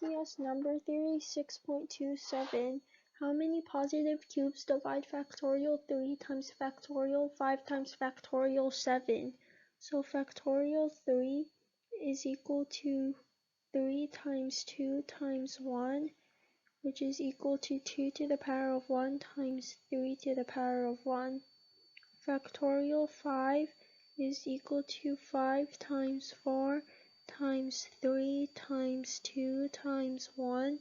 AOPS number theory 6.27. How many positive cubes divide factorial 3 times factorial 5 times factorial 7? So factorial 3 is equal to 3 times 2 times 1, which is equal to 2 to the power of 1 times 3 to the power of 1. Factorial 5 is equal to 5 times 4 times 3 times 2 times 1,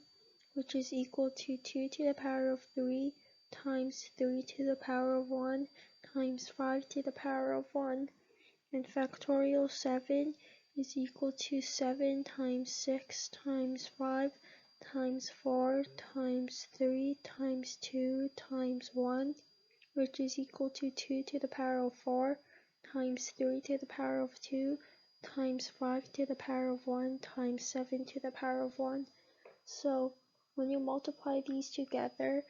which is equal to 2 to the power of 3 times 3 to the power of 1 times 5 to the power of 1. And factorial 7 is equal to 7 times 6 times 5 times 4 times 3 times 2 times 1, which is equal to 2 to the power of 4 times 3 to the power of 2 times 5 to the power of 1 times 7 to the power of 1. So when you multiply these together,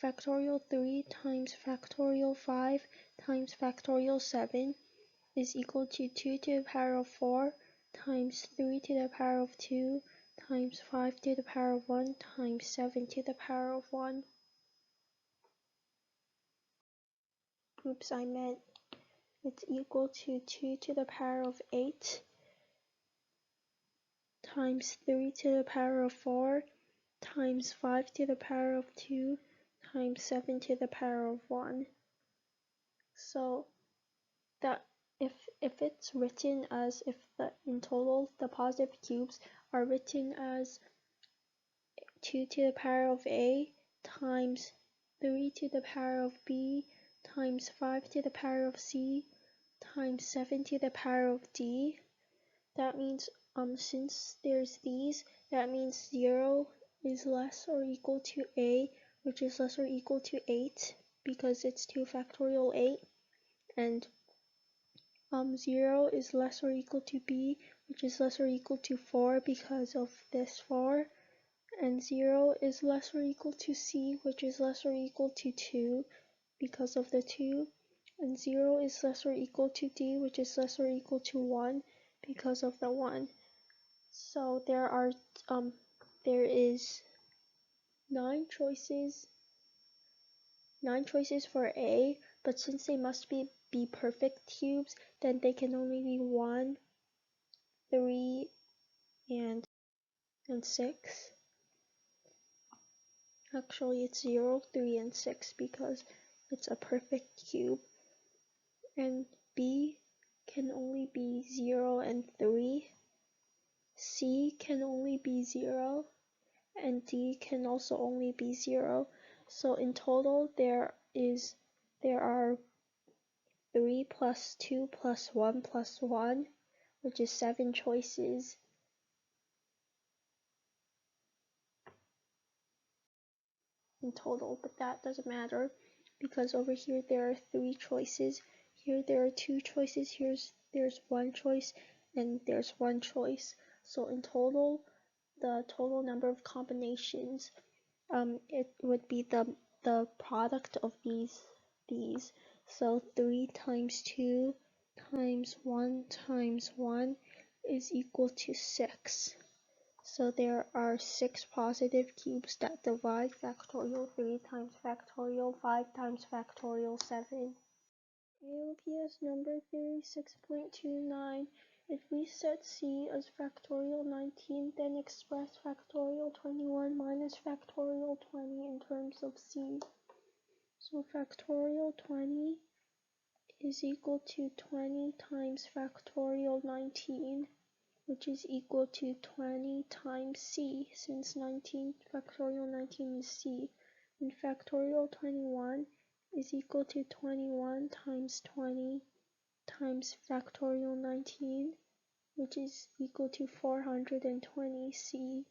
factorial 3 times factorial 5 times factorial 7 is equal to 2 to the power of 4 times 3 to the power of 2 times 5 to the power of 1 times 7 to the power of 1. Oops, I meant it's equal to 2 to the power of 8 times 3 to the power of 4 times 5 to the power of 2 times 7 to the power of 1. So that if it's written as in total the positive cubes are written as 2 to the power of A times 3 to the power of B times 5 to the power of C times 7 to the power of D, that means since there's these, that means 0 is less or equal to A, which is less or equal to 8 because it's 2 factorial 8, and 0 is less or equal to B, which is less or equal to 4 because of this 4, and 0 is less or equal to C, which is less or equal to 2 because of the 2, and 0 is less or equal to D, which is less or equal to 1 because of the 1. So there is 9 choices for A, but since they must be perfect cubes, then they can only be 1, 3, and 6. Actually, it's 0, 3, and 6 because it's a perfect cube. And B can only be 0 and 3. C can only be 0. And D can also only be 0. So in total, there are 3 plus 2 plus 1 plus 1, which is 7 choices. In total, but that doesn't matter because over here there are 3 choices. Here there are 2 choices. There's 1 choice, and there's 1 choice. So in total, the total number of combinations, it would be the product of these. So 3 times 2 times 1 times 1 is equal to 6. So there are 6 positive cubes that divide factorial 3 times factorial 5 times factorial 7. AOPS number theory 6.29. If we set C as factorial 19, then express factorial 21 minus factorial 20 in terms of C. So factorial 20 is equal to 20 times factorial 19, which is equal to 20 times C, since 19 factorial 19 is C, and factorial 21 is equal to 21 times 20 times factorial 19, which is equal to 420 C.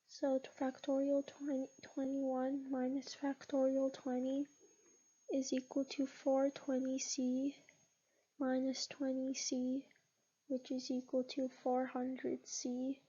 So factorial 21 minus factorial 20 is equal to 420 C minus 20 C, which is equal to 400 C.